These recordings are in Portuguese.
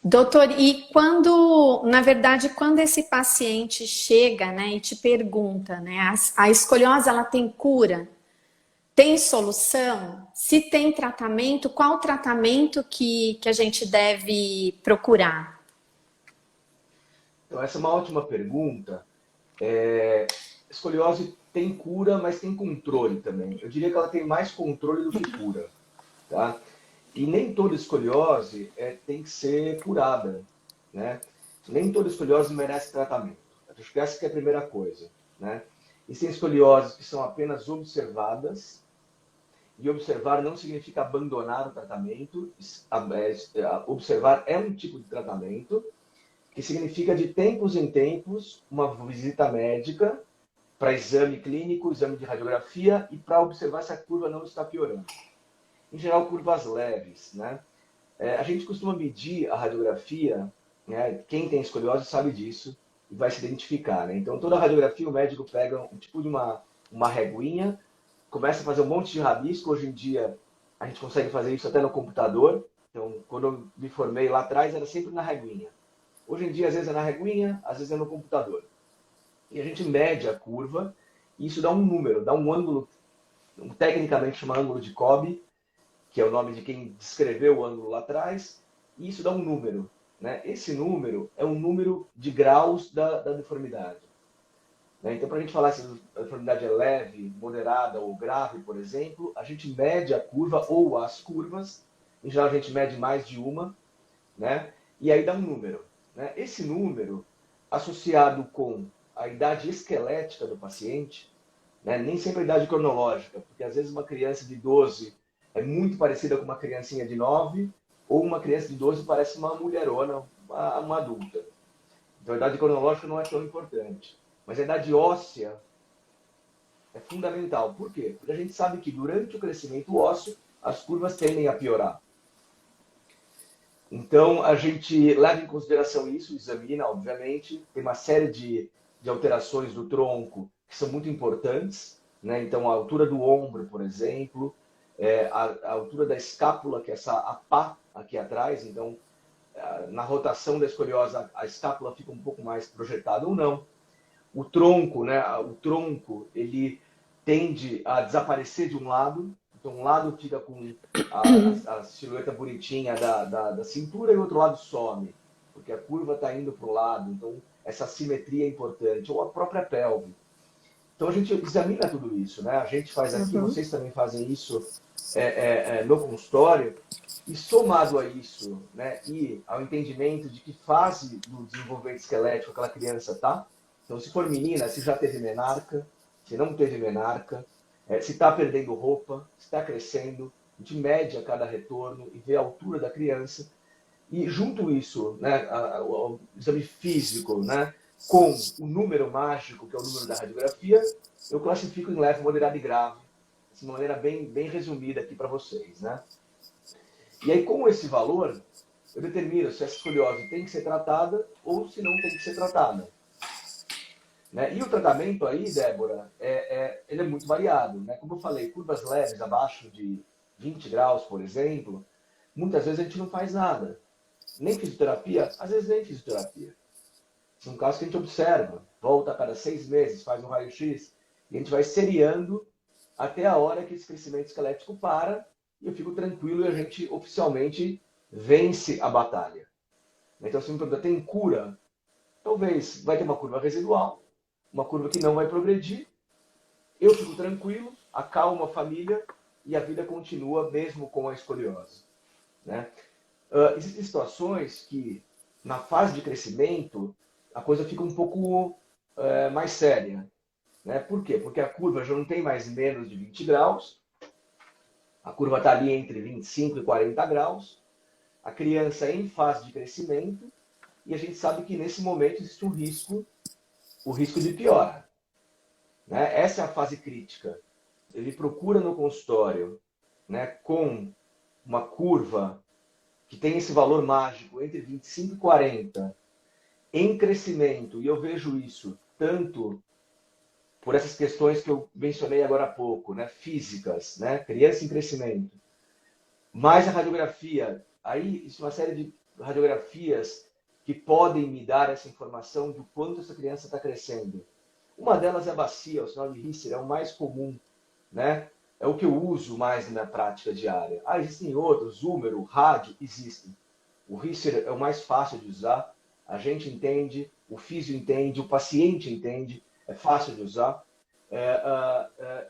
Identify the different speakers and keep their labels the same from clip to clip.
Speaker 1: Doutor, e quando, na verdade, quando esse paciente chega, né, e te pergunta, né, a escoliose ela tem cura? Tem solução? Se tem tratamento, qual o tratamento que a gente deve procurar?
Speaker 2: Então, essa é uma ótima pergunta. Escoliose tem cura, mas tem controle também. Eu diria que ela tem mais controle do que cura, tá? E nem toda escoliose tem que ser curada, né? Nem toda escoliose merece tratamento. Acho que essa que é a primeira coisa, né? Existem escolioses que são apenas observadas, e observar não significa abandonar o tratamento. Observar é um tipo de tratamento, que significa de tempos em tempos uma visita médica para exame clínico, exame de radiografia e para observar se a curva não está piorando. Em geral, curvas leves, né? A gente costuma medir a radiografia, né? Quem tem escoliose sabe disso e vai se identificar, né? Então, toda radiografia o médico pega um tipo de uma reguinha, começa a fazer um monte de rabisco. Hoje em dia, a gente consegue fazer isso até no computador. Então, quando eu me formei lá atrás, era sempre na reguinha. Hoje em dia, às vezes é na reguinha, às vezes é no computador. E a gente mede a curva, e isso dá um número, dá um ângulo, tecnicamente chama ângulo de Cobb, que é o nome de quem descreveu o ângulo lá atrás, e isso dá um número, né? Esse número é um número de graus da deformidade, né? Então, para a gente falar se a deformidade é leve, moderada ou grave, por exemplo, a gente mede a curva ou as curvas. Em geral, a gente mede mais de uma, né? E aí dá um número, né? Esse número, associado com a idade esquelética do paciente, né? Nem sempre a idade cronológica, porque às vezes uma criança de 12 é muito parecida com uma criancinha de 9, ou uma criança de 12 parece uma mulherona, uma adulta. Então a idade cronológica não é tão importante. Mas a idade óssea é fundamental. Por quê? Porque a gente sabe que durante o crescimento ósseo, as curvas tendem a piorar. Então, a gente leva em consideração isso, examina, obviamente. Tem uma série de alterações do tronco que são muito importantes, né? Então, a altura do ombro, por exemplo, a altura da escápula, que é a pá aqui atrás. Então, na rotação da escoliose, a escápula fica um pouco mais projetada ou não. O tronco, né? O tronco, ele tende a desaparecer de um lado. Então, um lado fica com a silhueta bonitinha da cintura e o outro lado some, porque a curva está indo para o lado. Então, essa simetria é importante. Ou a própria pelve. Então, a gente examina tudo isso, né? A gente faz aqui,
Speaker 1: Uhum.
Speaker 2: vocês também fazem isso no consultório. E somado a isso, né, e ao entendimento de que fase do desenvolvimento esquelético aquela criança está. Então, se for menina, se já teve menarca, se não teve menarca, se está perdendo roupa, se está crescendo, a gente mede a cada retorno e vê a altura da criança. E junto isso, né, o exame físico, né, com o número mágico, que é o número da radiografia, eu classifico em leve, moderado e grave, de maneira bem resumida aqui para vocês, né? E aí, com esse valor, eu determino se essa escoliose tem que ser tratada ou se não tem que ser tratada, né? E o tratamento aí, Débora, ele é muito variado, né? Como eu falei, curvas leves abaixo de 20 graus, por exemplo, muitas vezes a gente não faz nada. Nem fisioterapia, às vezes nem fisioterapia. São casos que a gente observa, volta a cada 6 meses, faz um raio-x, e a gente vai seriando até a hora que esse crescimento esquelético para, e eu fico tranquilo e a gente oficialmente vence a batalha. Então, se me pergunta, tem cura? Talvez vai ter uma curva residual, uma curva que não vai progredir, eu fico tranquilo, acalmo a família e a vida continua mesmo com a escoliose, né? Existem situações que, na fase de crescimento, a coisa fica um pouco mais séria, né? Por quê? Porque a curva já não tem mais menos de 20 graus, a curva está ali entre 25 e 40 graus, a criança é em fase de crescimento, e a gente sabe que nesse momento existe o risco de piora, né? Essa é a fase crítica. Ele procura no consultório, né, com uma curva que tem esse valor mágico entre 25 e 40, em crescimento, e eu vejo isso tanto por essas questões que eu mencionei agora há pouco, né, físicas, né, criança em crescimento, mais a radiografia, aí isso é uma série radiografias que podem me dar essa informação do quanto essa criança está crescendo. Uma delas é a bacia, o sinal de Richter, é o mais comum, né? É o que eu uso mais na minha prática diária. Ah, existem outros, húmero, rádio, existem. O Richter é o mais fácil de usar, a gente entende, o físio entende, o paciente entende, é fácil de usar.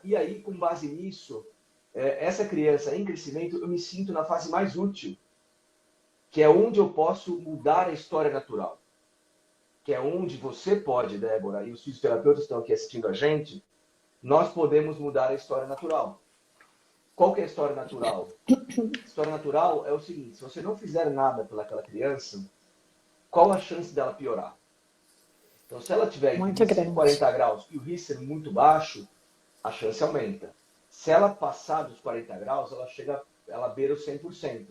Speaker 2: E aí, com base nisso, essa criança em crescimento, eu me sinto na fase mais útil, que é onde eu posso mudar a história natural. Que é onde você pode, Débora, e os fisioterapeutas estão aqui assistindo a gente, nós podemos mudar a história natural. Qual que é a história natural? A história natural é o seguinte, se você não fizer nada pelaquela criança, qual a chance dela piorar? Então, se ela tiver
Speaker 1: Muito
Speaker 2: entre
Speaker 1: grande.
Speaker 2: 40 graus e o Richter muito baixo, a chance aumenta. Se ela passar dos 40 graus, ela beira os 100%.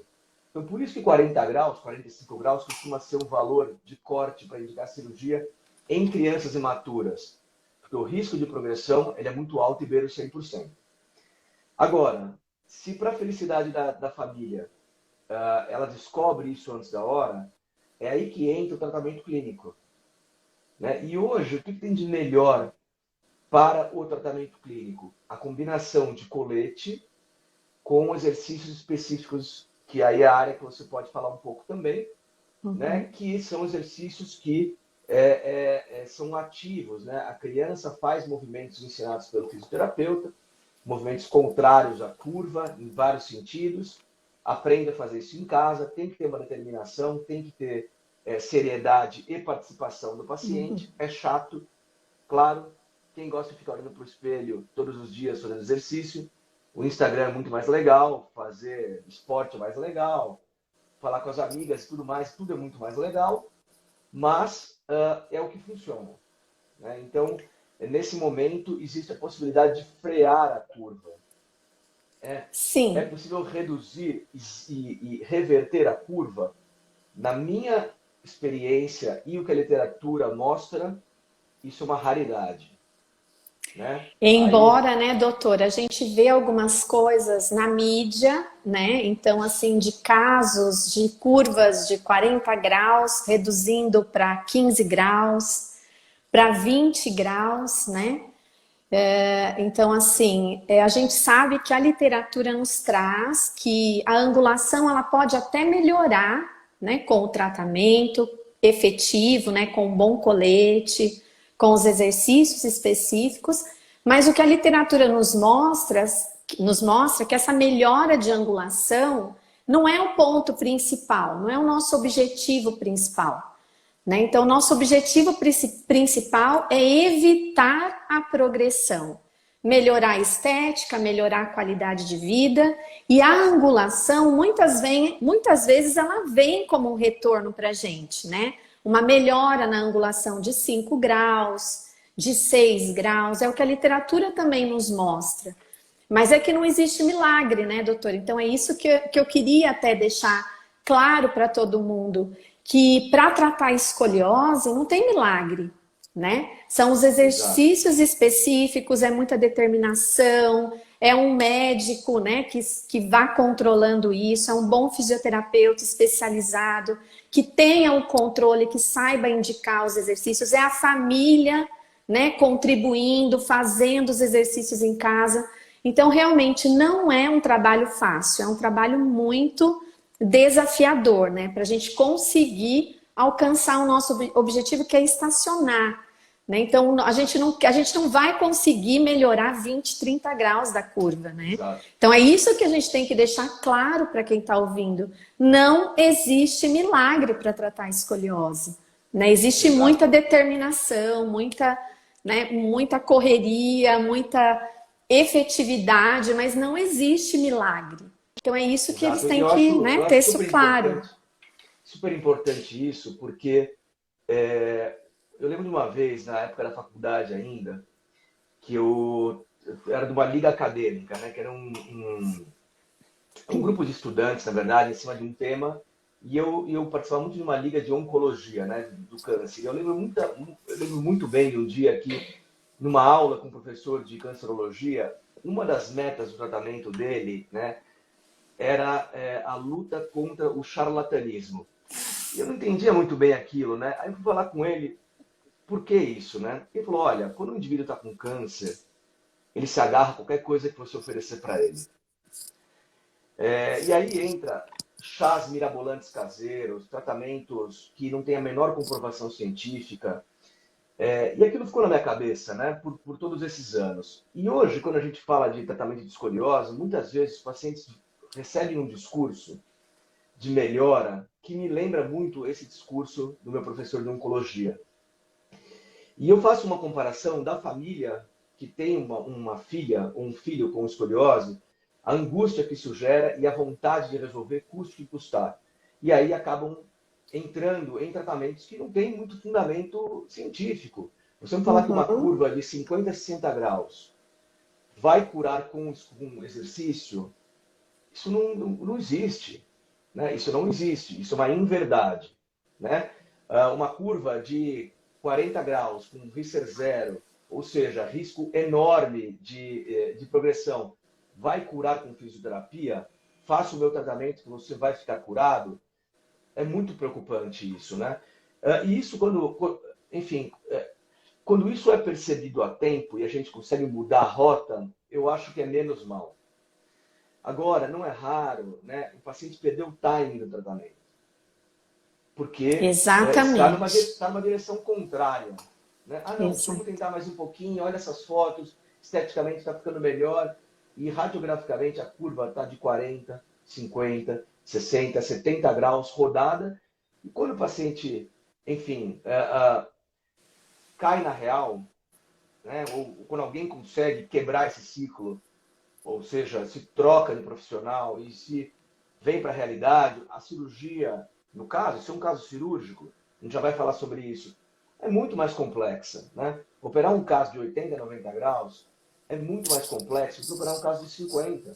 Speaker 2: Então, por isso que 40 graus, 45 graus, costuma ser um valor de corte para indicar cirurgia em crianças imaturas. Porque o risco de progressão ele é muito alto e beira os 100%. Agora, se para a felicidade da família ela descobre isso antes da hora, é aí que entra o tratamento clínico. Né? E hoje, o que tem de melhor para o tratamento clínico? A combinação de colete com exercícios específicos, que aí é a área que você pode falar um pouco também, né? Que são exercícios que são ativos. Né? A criança faz movimentos ensinados pelo fisioterapeuta, movimentos contrários à curva, em vários sentidos, aprende a fazer isso em casa, tem que ter uma determinação, tem que ter seriedade e participação do paciente. É chato, claro, quem gosta de ficar olhando para o espelho todos os dias fazendo exercício, o Instagram é muito mais legal, fazer esporte é mais legal, falar com as amigas e tudo mais, tudo é muito mais legal, mas é o que funciona. Né? Então, nesse momento, existe a possibilidade de frear a curva.
Speaker 1: Sim.
Speaker 2: É possível reduzir e reverter a curva. Na minha experiência e o que a literatura mostra, isso é uma raridade. Né?
Speaker 1: Embora, né, doutora, a gente vê algumas coisas na mídia, né? Então, assim, de casos de curvas de 40 graus, reduzindo para 15 graus, para 20 graus, né? Então, assim, a gente sabe que a literatura nos traz que a angulação ela pode até melhorar, né, com o tratamento efetivo, né, com um bom colete, com os exercícios específicos, mas o que a literatura nos mostra que essa melhora de angulação não é o ponto principal, não é o nosso objetivo principal. Né? Então, nosso objetivo principal é evitar a progressão, melhorar a estética, melhorar a qualidade de vida, e a angulação muitas vezes ela vem como um retorno para a gente, né? Uma melhora na angulação de 5 graus, de 6 graus, é o que a literatura também nos mostra. Mas é que não existe milagre, né, doutor? Então é isso que eu queria até deixar claro para todo mundo, que para tratar a escoliose não tem milagre, né? São os exercícios específicos, é muita determinação, é um médico, né, que vá controlando isso, é um bom fisioterapeuta especializado, que tenha o controle, que saiba indicar os exercícios, é a família, né, contribuindo, fazendo os exercícios em casa. Então, realmente não é um trabalho fácil, é um trabalho muito desafiador, né? Para a gente conseguir alcançar o nosso objetivo, que é estacionar. Né? Então, a gente não vai conseguir melhorar 20, 30 graus da curva, né?
Speaker 2: Exato.
Speaker 1: Então, é isso que a gente tem que deixar claro para quem está ouvindo. Não existe milagre para tratar a escoliose. Né? Existe muita determinação, muita correria, muita efetividade, mas não existe milagre. Então é isso que eles têm que ter isso claro.
Speaker 2: Super importante isso, porque eu lembro de uma vez, na época da faculdade ainda, que eu era de uma liga acadêmica, né, que era um grupo de estudantes, na verdade, em cima de um tema, e eu participava muito de uma liga de oncologia, né, do câncer. Eu lembro muito bem de um dia que, numa aula com um professor de cancerologia, uma das metas do tratamento dele, né, era a luta contra o charlatanismo. E eu não entendia muito bem aquilo, né? Aí eu fui falar com ele, por que isso, né? Ele falou, olha, quando o indivíduo está com câncer, ele se agarra a qualquer coisa que você oferecer para ele. E aí entra chás mirabolantes caseiros, tratamentos que não têm a menor comprovação científica. E aquilo ficou na minha cabeça, né, por todos esses anos. E hoje, quando a gente fala de tratamento de escoliose, muitas vezes os pacientes recebem um discurso de melhora que me lembra muito esse discurso do meu professor de oncologia. E eu faço uma comparação da família que tem uma filha ou um filho com escoliose, a angústia que isso gera e a vontade de resolver custe que custar. E aí acabam entrando em tratamentos que não têm muito fundamento científico. Você me falar que uma curva de 50 a 60 graus vai curar com exercício, isso não existe. Né? Isso não existe, isso é uma inverdade. Né? Uma curva de 40 graus com Risser zero, ou seja, risco enorme de progressão, vai curar com fisioterapia? Faça o meu tratamento que você vai ficar curado? É muito preocupante isso, né? E isso enfim, quando isso é percebido a tempo e a gente consegue mudar a rota, eu acho que é menos mal. Agora, não é raro, né, o paciente perder o timing do tratamento. Porque está numa direção contrária. Né? Ah, não, vamos tentar mais um pouquinho, olha essas fotos, esteticamente está ficando melhor, e radiograficamente a curva está de 40, 50, 60, 70 graus rodada, e quando o paciente, enfim, cai na real, né, ou quando alguém consegue quebrar esse ciclo, ou seja, se troca de profissional e se vem para a realidade, a cirurgia, no caso, se é um caso cirúrgico, a gente já vai falar sobre isso, é muito mais complexa. Né? Operar um caso de 80, 90 graus é muito mais complexo do que operar um caso de 50.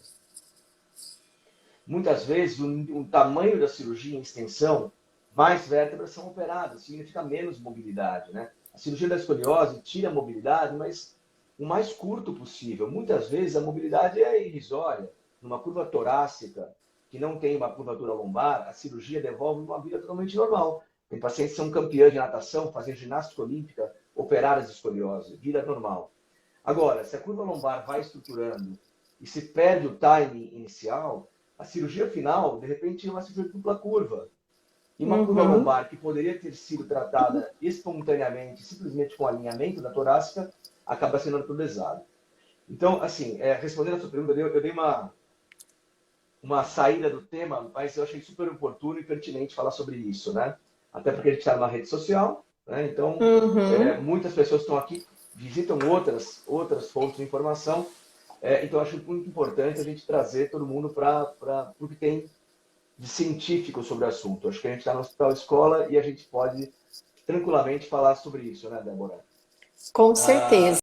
Speaker 2: Muitas vezes, o tamanho da cirurgia em extensão, mais vértebras são operadas, significa menos mobilidade. Né? A cirurgia da escoliose tira a mobilidade, mas o mais curto possível. Muitas vezes a mobilidade é irrisória. Numa curva torácica, que não tem uma curvatura lombar, a cirurgia devolve uma vida totalmente normal. Tem pacientes que são campeãs de natação, fazem ginástica olímpica, operadas de escoliose, vida normal. Agora, se a curva lombar vai estruturando e se perde o timing inicial, a cirurgia final, de repente, é uma cirurgia de dupla curva. E uma curva lombar que poderia ter sido tratada espontaneamente, simplesmente com alinhamento da torácica, acaba sendo anestesiada. Então, assim, respondendo a sua pergunta, eu dei uma saída do tema, mas eu achei super oportuno e pertinente falar sobre isso, né? Até porque a gente está numa rede social, né? Então, muitas pessoas estão aqui, visitam outras fontes de informação, então eu acho muito importante a gente trazer todo mundo para o que tem de científico sobre o assunto. Acho que a gente está no Hospital Escola e a gente pode tranquilamente falar sobre isso, né, Débora?
Speaker 1: Com certeza.